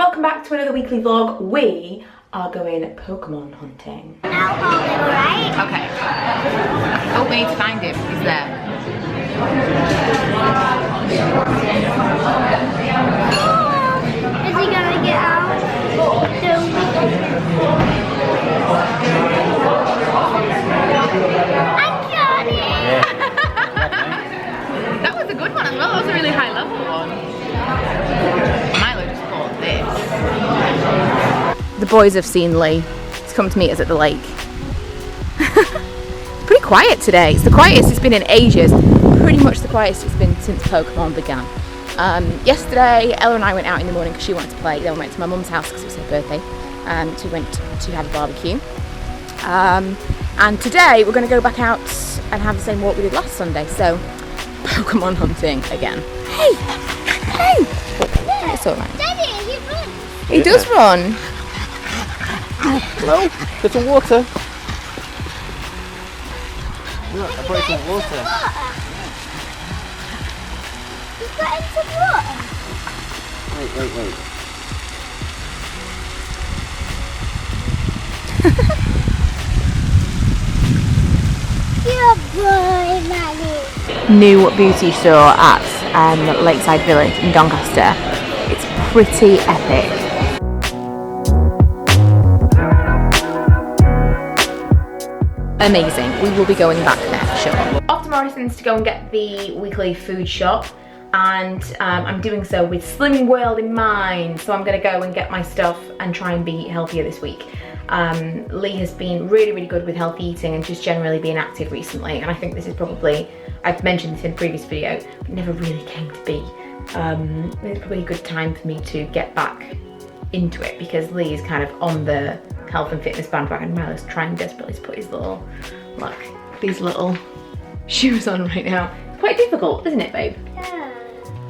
welcome back to another weekly vlog. We are going Pokemon hunting. I'll hold it, alright? Okay. Oh, we need to find him. He's there. Is he gonna get out? I got it! That was a good one as well. That was a really high level one. Milo just caught this. The boys have seen Lee. He's come to meet us at the lake. It's pretty quiet today. It's the quietest it's been in ages. Pretty much the quietest it's been since Pokemon began. Yesterday, Ella and I went out in the morning because she wanted to play. Then we went to my mum's house because it was her birthday. So we went to have a barbecue. And today we're going to go back out and have the same walk we did last Sunday. So, Pokemon hunting again. Hey! Hey! It's alright. Daddy, he runs. He does run. Hello, get some water. Look, I brought some water. He's got into water. Wait. Good boy, Manny. New beauty store at Lakeside Village in Doncaster. It's pretty epic. Amazing. We will be going back there for sure. Off to Morrison's to go and get the weekly food shop, and I'm doing so with Slimming World in mind. So I'm going to go and get my stuff and try and be healthier this week. Lee has been really good with healthy eating and just generally being active recently, and I think this is probably, I've mentioned this in a previous video, but it never really came to be. It's probably a good time for me to get back into it because Lee is kind of on the health and fitness bandwagon. Milo's trying desperately to put his little, look, these little shoes on right now. Quite difficult, isn't it, babe? Yeah.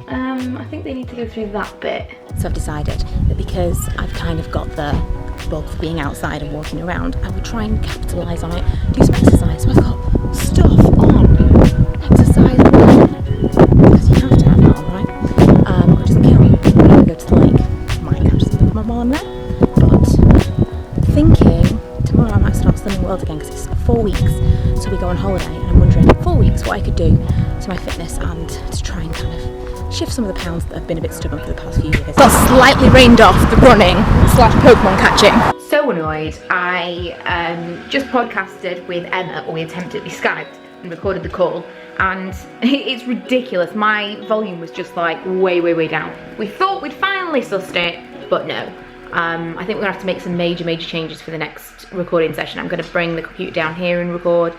I think they need to go through that bit. So I've decided that because I've kind of got the bug for being outside and walking around, I would try and capitalise on it, do some exercise. So I've got stuff on, exercise because you have to have that on, right? Or does it count? I'm gonna go to the lake. Might catch some Pokemon while I'm there. But thinking tomorrow I might start Slimming World again because it's 4 weeks. So we go on holiday and I'm wondering 4 weeks what I could do to my fitness and to try and kind of shift some of the pounds that have been a bit stubborn for the past few years. Got slightly rained off the running / Pokemon catching. So annoyed. I just podcasted with Emma, or we attempted, we Skyped and recorded the call, and it's ridiculous. My volume was just like way down. We thought we'd finally sussed it, but no. I think we're gonna have to make some major changes for the next recording session. I'm gonna bring the computer down here and record,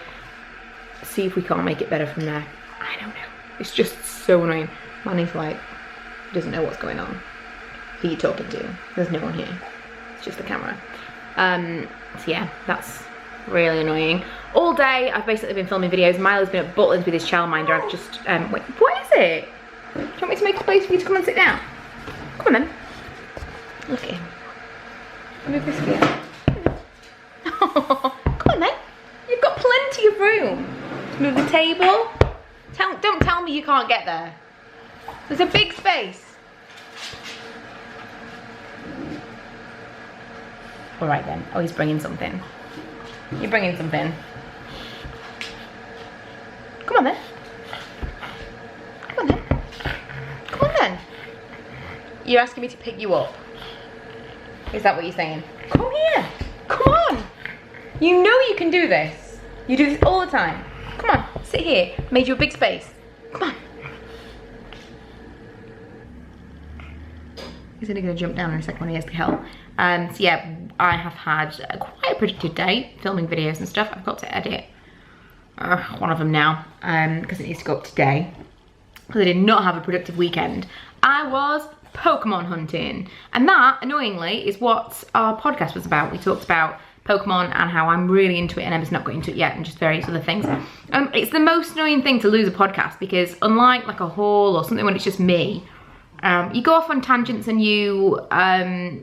see if we can't make it better from there. I don't know. It's just so annoying. Manny's like, doesn't know what's going on. Who are you talking to? There's no one here. It's just the camera. So yeah, that's really annoying. All day, I've basically been filming videos. Milo's been at Butlins with his childminder. I've just, wait, what is it? Do you want me to make a place for you to come and sit down? Come on then. Look at him. Move this for you. Come on then. You've got plenty of room. Move the table. Don't tell me you can't get there. There's a big space. All right then. Oh, he's bringing something. You're bringing something. Come on then. Come on then. Come on then. You're asking me to pick you up. Is that what you're saying? Come here. Come on. You know you can do this. You do this all the time. Come on. Sit here. Made you a big space. Come on. He's only going to jump down in a second when he has to help. So yeah, I have had quite a productive day filming videos and stuff. I've got to edit one of them now because it needs to go up today. Because I did not have a productive weekend. I was Pokemon hunting. And that, annoyingly, is what our podcast was about. We talked about Pokemon and how I'm really into it and Emma's not got into it yet and just various other things. It's the most annoying thing to lose a podcast because unlike like a haul or something when it's just me, you go off on tangents and you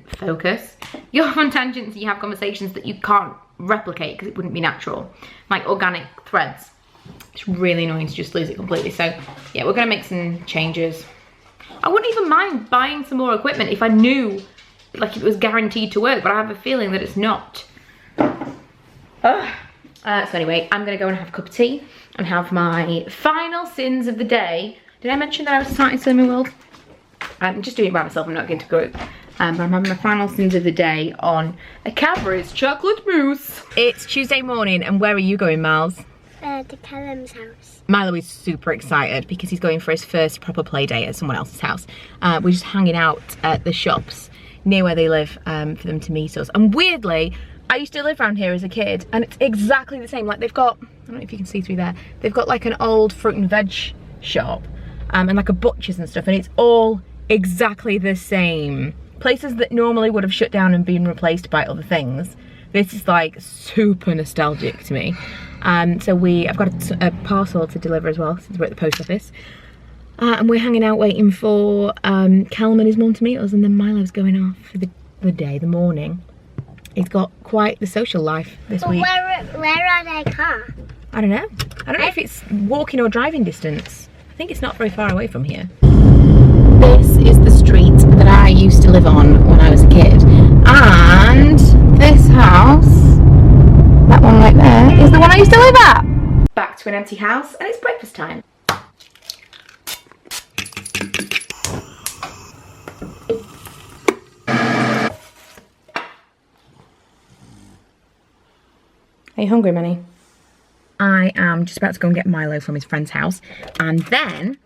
focus. You go off on tangents and you have conversations that you can't replicate because it wouldn't be natural. Like organic threads. It's really annoying to just lose it completely. So yeah, we're gonna make some changes. I wouldn't even mind buying some more equipment if I knew like it was guaranteed to work, but I have a feeling that it's not. So anyway, I'm gonna go and have a cup of tea and have my final sins of the day. Did I mention that I was starting Slimming World? I'm just doing it by myself, I'm not going to group. But I'm having my final sins of the day on a Cadbury's chocolate mousse. It's Tuesday morning, and where are you going, Miles? To Callum's house. Milo is super excited because he's going for his first proper play day at someone else's house. We're just hanging out at the shops near where they live for them to meet us. And weirdly, I used to live around here as a kid, and it's exactly the same. Like they've got, I don't know if you can see through there, they've got like an old fruit and veg shop and like a butcher's and stuff, and it's all exactly the same. Places that normally would have shut down and been replaced by other things. This is like super nostalgic to me. So I've got a parcel to deliver as well, since we're at the post office. And we're hanging out waiting for Callum and his mum to meet us, and then Milo's going off for the morning. He's got quite the social life this week. Where are their car? I don't know. I don't know if it's walking or driving distance. I think it's not very far away from here. This is the street that I used to live on when I was a kid. And this house, that one right there, is the one I used to live at. Back to an empty house, and it's breakfast time. Are you hungry, Manny? I am just about to go and get Milo from his friend's house, and then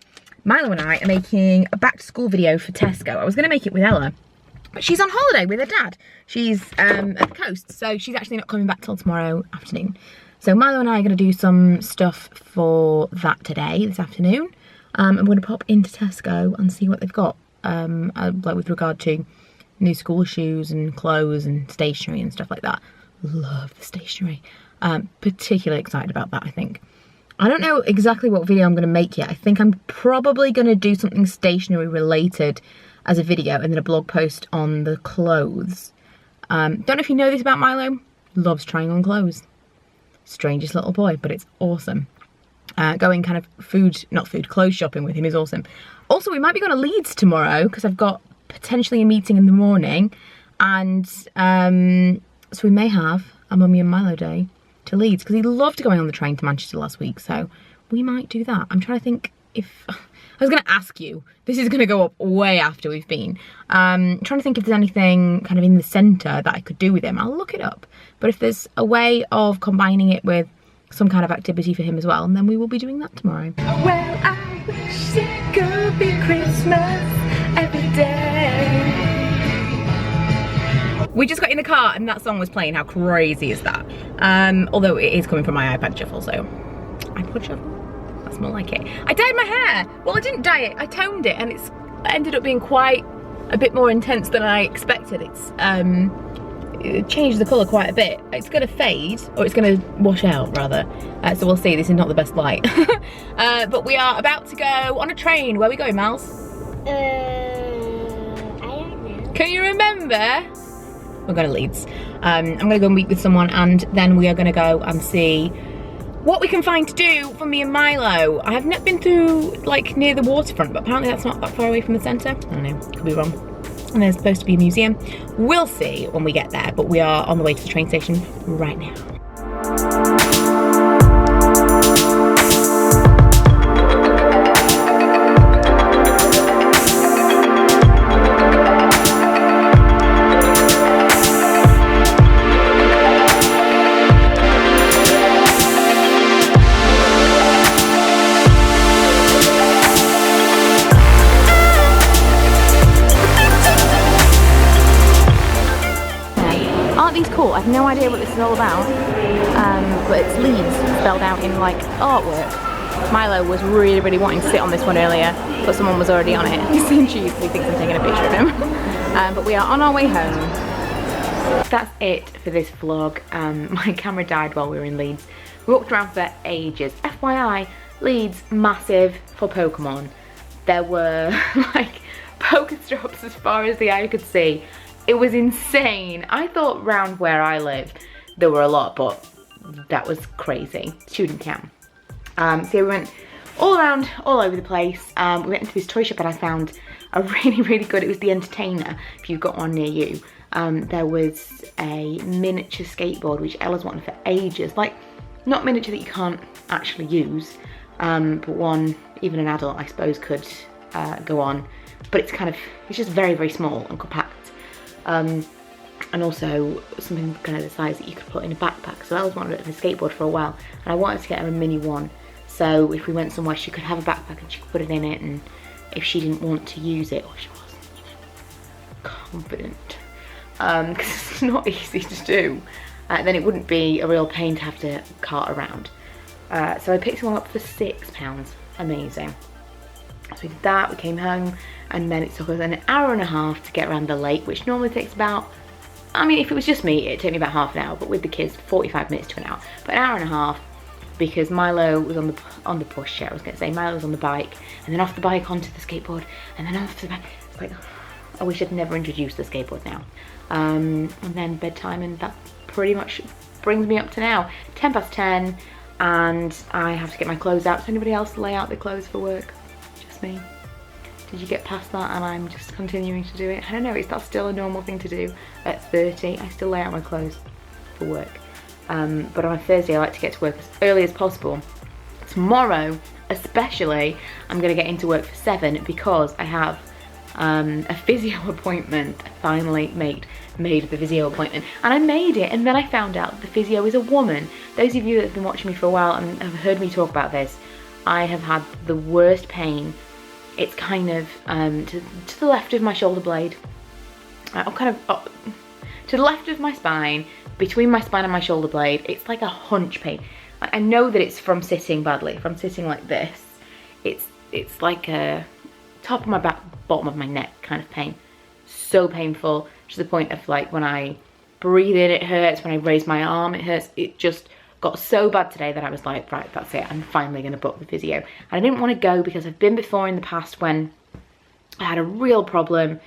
Milo and I are making a back to school video for Tesco. I was going to make it with Ella, but she's on holiday with her dad. She's at the coast, so she's actually not coming back till tomorrow afternoon. So Milo and I are going to do some stuff for that today, this afternoon. I'm going to pop into Tesco and see what they've got, like with regard to new school shoes and clothes and stationery and stuff like that. Love the stationery. Particularly excited about that, I think. I don't know exactly what video I'm going to make yet. I think I'm probably going to do something stationery related as a video and then a blog post on the clothes. Don't know if you know this about Milo. Loves trying on clothes. Strangest little boy, but it's awesome. Going kind of clothes shopping with him is awesome. Also, we might be going to Leeds tomorrow because I've got potentially a meeting in the morning. And so we may have a Mummy and Milo day to Leeds because he loved going on the train to Manchester last week, so we might do that. I'm trying to think if I was going to ask you, this is going to go up way after we've been. Trying to think if there's anything kind of in the centre that I could do with him. I'll look it up, but if there's a way of combining it with some kind of activity for him as well, and then we will be doing that tomorrow. Well, I wish it could be Christmas every day. We just got in the car and that song was playing. How crazy is that? Although it is coming from my iPad shuffle, so iPod shuffle? That's more like it. I dyed my hair. Well, I didn't dye it, I toned it, and it ended up being quite a bit more intense than I expected. It changed the colour quite a bit. It's gonna fade, or it's gonna wash out rather. So we'll see, this is not the best light. But we are about to go on a train. Where are we going, Miles? I don't know. Can you remember? We're going to Leeds. I'm going to go and meet with someone, and then we are going to go and see what we can find to do for me and Milo. I have not been through, like, near the waterfront, but apparently that's not that far away from the centre. I don't know, could be wrong. And there's supposed to be a museum. We'll see when we get there, but we are on the way to the train station right now. I have no idea what this is all about, but it's Leeds spelled out in like artwork. Milo was really wanting to sit on this one earlier, but someone was already on it. He's so cheesy, he thinks I'm taking a picture of him. But we are on our way home. That's it for this vlog. My camera died while we were in Leeds. We walked around for ages. FYI, Leeds, massive for Pokémon. There were like Pokestops as far as the eye could see. It was insane. I thought round where I live there were a lot, but that was crazy. Shouldn't count. So we went all around, all over the place. We went into this toy shop and I found are really, really good. It was the Entertainer, if you've got one near you. There was a miniature skateboard, which Ella's wanted for ages. Like, not miniature that you can't actually use, but one, even an adult, I suppose, could go on. But it's kind of, it's just very, very small and compact. And also something kind of the size that you could put in a backpack. So Ella's wanted a skateboard for a while, and I wanted to get her a mini one. So if we went somewhere, she could have a backpack and she could put it in it, and if she didn't want to use it, or she wasn't, you know, confident, because it's not easy to do, then it wouldn't be a real pain to have to cart around. So I picked one up for £6. Amazing. So we did that, we came home, and then it took us an hour and a half to get around the lake, which normally takes about, I mean, if it was just me, it'd take me about half an hour, but with the kids, 45 minutes to an hour. But an hour and a half, because Milo was on the pushchair, I was going to say. Milo was on the bike, and then off the bike onto the skateboard, and then off the bike. It's like, I wish I'd never introduced the skateboard now. And then bedtime, and that pretty much brings me up to now. 10:10, and I have to get my clothes out. Does anybody else lay out their clothes for work? Just me? Did you get past that and I'm just continuing to do it? I don't know, is that still a normal thing to do at 30? I still lay out my clothes for work. But on a Thursday I like to get to work as early as possible. Tomorrow, especially, I'm gonna get into work for 7 because I have a physio appointment. I finally made the physio appointment, and I made it, and then I found out the physio is a woman. Those of you that have been watching me for a while and have heard me talk about this, I have had the worst pain. It's kind of to the left of my shoulder blade, to the left of my spine, between my spine and my shoulder blade. It's like a hunch pain. I know that it's from sitting badly. If I'm sitting like this, it's like a top of my back, bottom of my neck kind of pain. So painful, to the point of, like, when I breathe in it hurts, when I raise my arm it hurts. It just got so bad today that I was like, right, that's it, I'm finally gonna book the physio. And I didn't want to go because I've been before in the past when I had a real problem,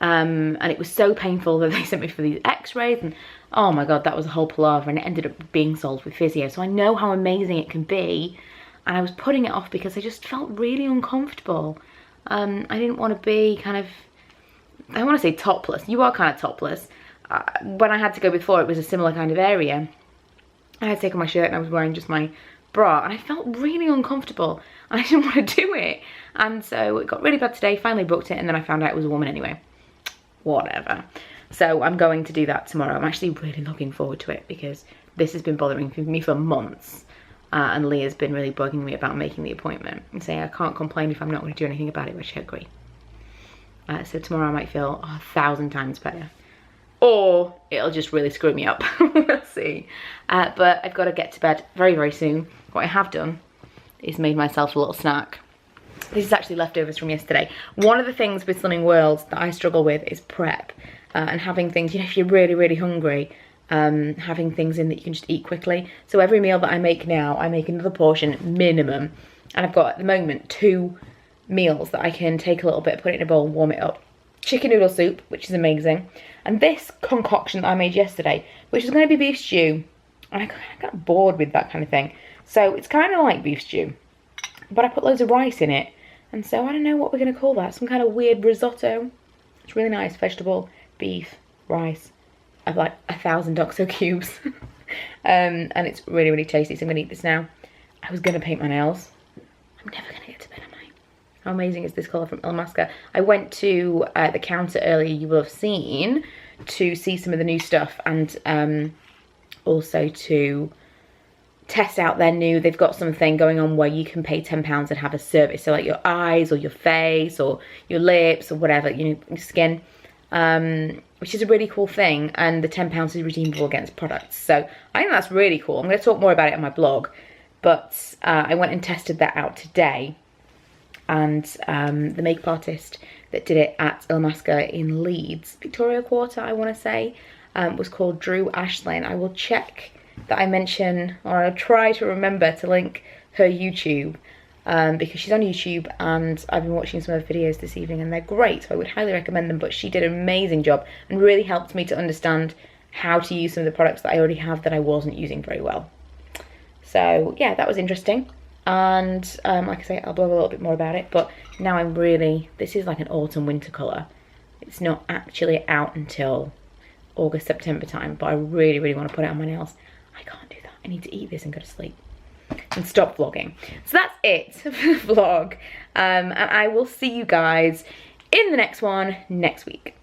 and it was so painful that they sent me for these x-rays, and oh my god, that was a whole palaver, and it ended up being solved with physio. So I know how amazing it can be, and I was putting it off because I just felt really uncomfortable. I didn't want to be kind of, I don't want to say topless, you are kind of topless. When I had to go before, it was a similar kind of area. I had taken my shirt and I was wearing just my bra, and I felt really uncomfortable and I didn't want to do it. And so it got really bad today, finally booked it, and then I found out it was a woman anyway. Whatever. So I'm going to do that tomorrow. I'm actually really looking forward to it because this has been bothering me for months. And Leah's been really bugging me about making the appointment and saying I can't complain if I'm not going to do anything about it, which I agree. So tomorrow I might feel 1,000 times better. Or it'll just really screw me up. We'll see. But I've got to get to bed very, very soon. What I have done is made myself a little snack. This is actually leftovers from yesterday. One of the things with Slimming World that I struggle with is prep. And having things, you know, if you're really, really hungry, having things in that you can just eat quickly. So every meal that I make now, I make another portion minimum. And I've got, at the moment, 2 meals that I can take a little bit, put it in a bowl and warm it up. Chicken noodle soup, which is amazing. And this concoction that I made yesterday, which is going to be beef stew. And I got bored with that kind of thing. So it's kind of like beef stew, but I put loads of rice in it. And so I don't know what we're going to call that. Some kind of weird risotto. It's really nice. Vegetable, beef, rice. I've like 1,000 OXO cubes. And it's really, really tasty. So I'm going to eat this now. I was going to paint my nails. I'm never going to get to bed, am I? How amazing is this colour from Illamasqua? I went to the counter earlier, you will have seen, to see some of the new stuff, and also to test out their new, they've got something going on where you can pay £10 and have a service. So like your eyes or your face or your lips or whatever, you know, your skin, which is a really cool thing. And the £10 is redeemable against products. So I think that's really cool. I'm going to talk more about it on my blog. But I went and tested that out today. And the makeup artist that did it at Illamasqua in Leeds, Victoria Quarter, I want to say, was called Drew Ashlyn. I will check that I mention, or I'll try to remember to link her YouTube, because she's on YouTube and I've been watching some of her videos this evening and they're great, so I would highly recommend them. But she did an amazing job and really helped me to understand how to use some of the products that I already have that I wasn't using very well. So yeah, that was interesting. And like I say, I'll blog a little bit more about it, but now I'm really, this is like an autumn winter colour. It's not actually out until August, September time, but I really, really want to put it on my nails. I can't do that. I need to eat this and go to sleep and stop vlogging. So that's it for the vlog. And I will see you guys in the next one next week.